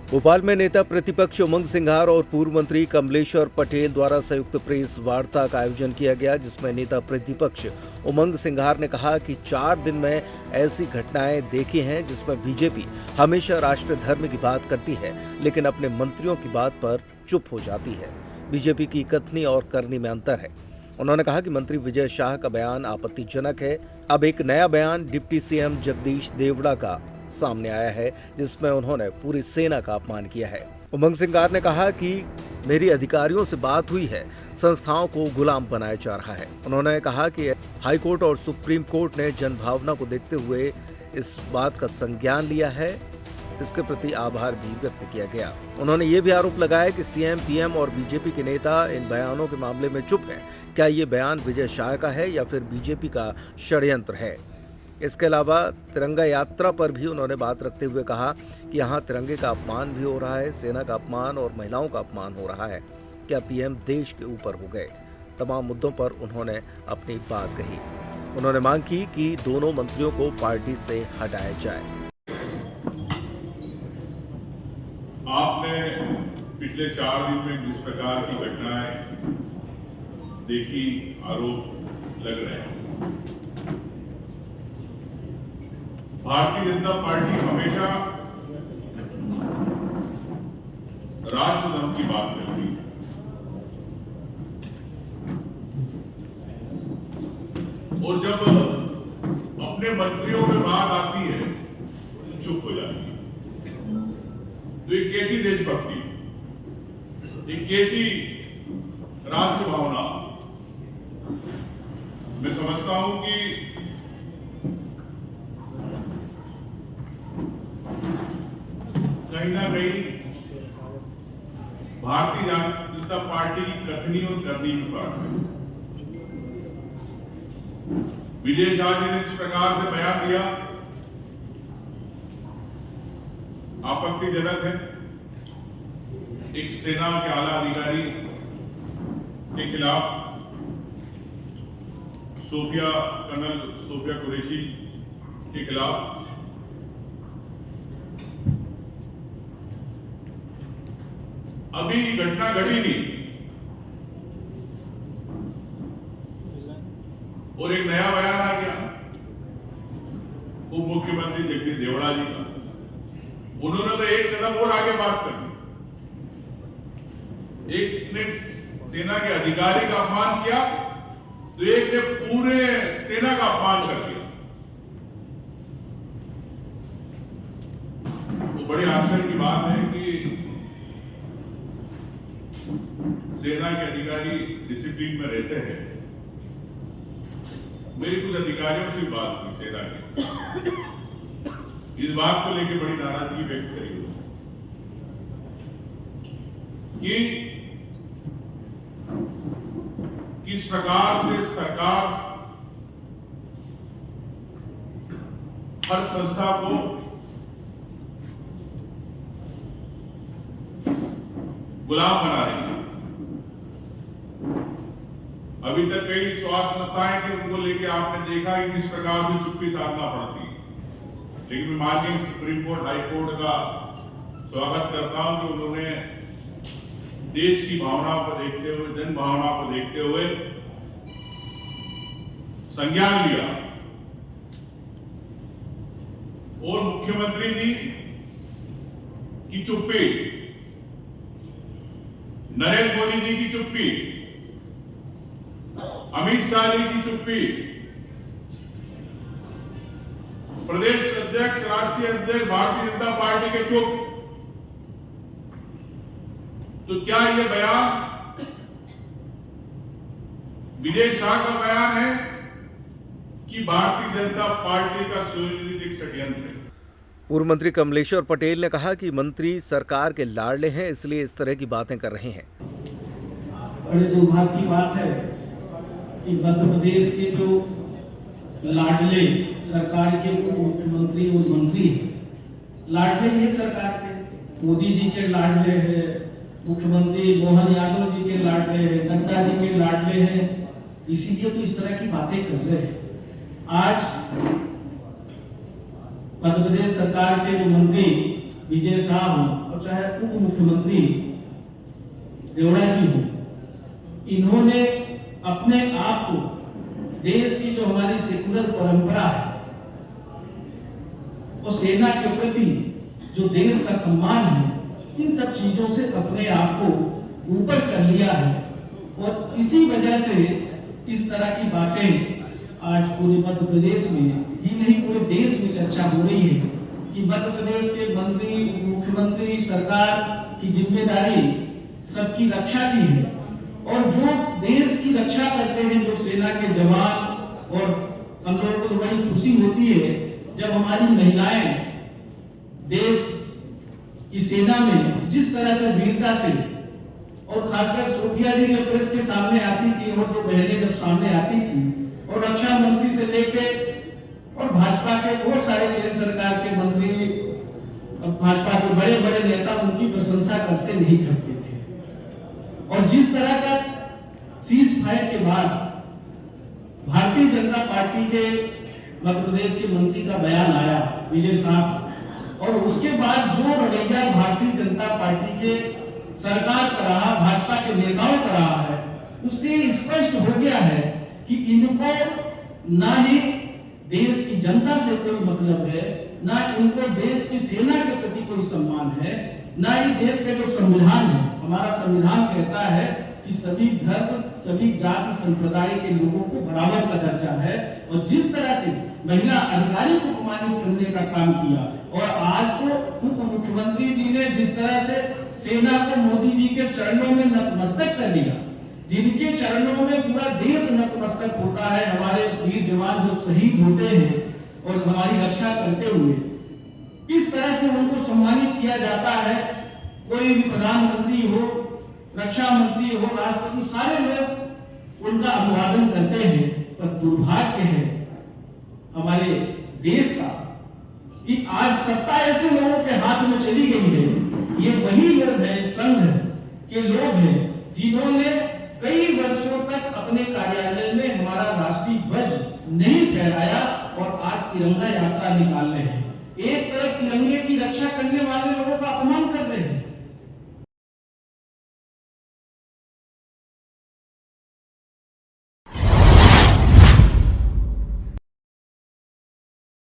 भोपाल में नेता प्रतिपक्ष उमंग सिंघार और पूर्व मंत्री कमलेश्वर पटेल द्वारा संयुक्त प्रेस वार्ता का आयोजन किया गया, जिसमें नेता प्रतिपक्ष उमंग सिंघार ने कहा कि 4 दिन में ऐसी घटनाएं देखी हैं जिसमें बीजेपी हमेशा राष्ट्र धर्म की बात करती है लेकिन अपने मंत्रियों की बात पर चुप हो जाती है। बीजेपी की कथनी और करनी में अंतर है। उन्होंने कहा कि मंत्री विजय शाह का बयान आपत्तिजनक है। अब एक नया बयान डिप्टी सीएम जगदीश देवड़ा का सामने आया है जिसमें उन्होंने पूरी सेना का अपमान किया है। उमंग सिंघार ने कहा कि मेरी अधिकारियों से बात हुई है, संस्थाओं को गुलाम बनाया जा रहा है। उन्होंने कहा कि हाई कोर्ट और सुप्रीम कोर्ट ने जनभावना को देखते हुए इस बात का संज्ञान लिया है, इसके प्रति आभार भी व्यक्त किया गया। उन्होंने ये भी आरोप लगाया कि सीएम, पीएम और बीजेपी के नेता इन बयानों के मामले में चुप हैं। क्या ये बयान विजय शाह का है या फिर बीजेपी का षड्यंत्र है? इसके अलावा तिरंगा यात्रा पर भी उन्होंने बात रखते हुए कहा कि यहाँ तिरंगे का अपमान भी हो रहा है, सेना का अपमान और महिलाओं का अपमान हो रहा है। क्या पीएम देश के ऊपर हो गए? तमाम मुद्दों पर उन्होंने अपनी बात कही। उन्होंने मांग की कि दोनों मंत्रियों को पार्टी से हटाया जाए। आपने पिछले 4 दिन में जिस प्रकार की घटनाएं देखी, आरोप लग रहे हैं। भारतीय जनता पार्टी हमेशा राष्ट्र धर्म की बात करती है और जब अपने मंत्रियों में बात आती है तो चुप हो जाती है। तो एक कैसी देशभक्ति, एक कैसी राष्ट्र भावना। मैं समझता हूं कि कहीं ना कहीं भारतीय जनता पार्टी की कथनी और करनी में फर्क है। विजय शाह जी ने इस प्रकार से बयान दिया, आपत्तिजनक है। एक सेना के आला अधिकारी के खिलाफ कर्नल सोफिया कुरैशी के खिलाफ अभी घटना घटी नहीं और एक नया बयान आ गया उप मुख्यमंत्री जगदीश देवड़ा जी का। उन्होंने तो एक कदम और आगे बात कर दी। एक ने सेना के अधिकारी का अपमान किया तो एक ने पूरे सेना का अपमान कर दिया। तो बड़ी आश्चर्य की बात है कि सेना के अधिकारी डिसिप्लिन में रहते हैं। मेरी कुछ अधिकारियों से बात हुई सेना के, इस बात को लेकर बड़ी नाराजगी व्यक्त करी कि किस प्रकार से सरकार हर संस्था को गुलाम बना रही है। अभी तक कई स्वास्थ्य संस्थाएं थी, उनको लेके आपने देखा कि किस प्रकार से चुप्पी साधना पड़ती है। लेकिन मैं माननीय सुप्रीम कोर्ट, हाई कोर्ट का स्वागत करता हूं कि उन्होंने देश की भावनाओं को देखते हुए, जन भावनाओं को देखते हुए संज्ञान लिया और मुख्यमंत्री जी की चुप्पी, नरेंद्र मोदी जी की चुप्पी, अमित शाह जी की चुप्पी, प्रदेश अध्यक्ष, राष्ट्रीय अध्यक्ष भारतीय जनता पार्टी के चुप। तो क्या यह बयान विजय शाह का बयान है कि भारतीय जनता पार्टी का सुनियोजित षड्यंत्र है? पूर्व मंत्री कमलेश्वर पटेल ने कहा कि मंत्री सरकार के लाडले हैं, इसलिए इस तरह की बातें कर रहे हैं। बड़े दुर्भाग्य की बात है कि मध्य प्रदेश के जो लाडले सरकार के उप मुख्यमंत्री और मंत्री, लाडले हैं सरकार के, मोदी जी के लाडले हैं, मुख्यमंत्री मोहन यादव जी के लाडले हैं, नड्डा जी के लाडले हैं, इसीलिए तो इस तरह की बातें कर रहे हैं। आज मध्य प्रदेश सरकार के जो मंत्री विजय साहब हो और चाहे उप मुख्यमंत्री देवड़ा जी हो, इन्होंने अपने आप को देश की जो हमारी सेकुलर परंपरा है और सेना के प्रति जो देश का सम्मान है, इन सब चीजों से अपने आप को ऊपर कर लिया है। और इसी वजह से इस तरह की बातें आज पूरे मध्य प्रदेश में ही नहीं पूरे देश में चर्चा हो रही है कि मध्य प्रदेश के मंत्री, मुख्यमंत्री, सरकार की जिम्मेदारी सबकी रक्षा की है और जो देश की रक्षा करते हैं, जो सेना के जवान, और हम लोगों को तो बड़ी खुशी होती है जब हमारी महिलाएं देश की सेना में जिस तरह से वीरता से, और खासकर सोफिया जी जब प्रेस के सामने आती थी और दो बहनें जब सामने आती थी और रक्षा मंत्री से लेके और भाजपा के बहुत सारे केंद्र सरकार के मंत्री, भाजपा के बड़े बड़े नेता उनकी प्रशंसा करते नहीं थकते थे। और जिस तरह का सीज फायर के बाद भारतीय जनता पार्टी के मध्य प्रदेश के मंत्री का बयान आया विजय साहब, और उसके बाद जो रवैया भारतीय जनता पार्टी के सरकार का रहा, भाजपा के नेताओं का रहा है, उससे स्पष्ट हो गया है कि इनको ना ही देश की जनता से कोई मतलब है, ना इनको देश की सेना के प्रति कोई सम्मान है, ना ही देश का जो संविधान है, हमारा संविधान कहता है कि सभी धर्म, सभी जाति संप्रदाय के लोगों को बराबर का दर्जा है। और जिस तरह से महिला अधिकारी को अपमानित करने का काम किया, और आज तो उप मुख्यमंत्री जी ने जिस तरह से सेना को मोदी जी के चरणों में नतमस्तक कर दिया, जिनके चरणों में पूरा देश नतमस्तक होता है, हमारे वीर जवान जब शहीद होते हैं और हमारी रक्षा करते हुए, किस तरह से उनको सम्मानित किया जाता है। कोई भी प्रधानमंत्री हो, रक्षा मंत्री हो, राष्ट्रपति, सारे लोग उनका अभिवादन करते हैं। पर दुर्भाग्य है हमारे देश का कि आज सत्ता ऐसे लोगों के हाथ में चली गई है। ये वही लोग हैं, संघ के लोग हैं, जिन्होंने कई वर्षों तक अपने कार्यालय में हमारा राष्ट्रीय ध्वज नहीं फहराया और आज तिरंगा यात्रा निकाल रहे हैं। एक तरफ तिरंगे की रक्षा करने वाले लोगों का अपमान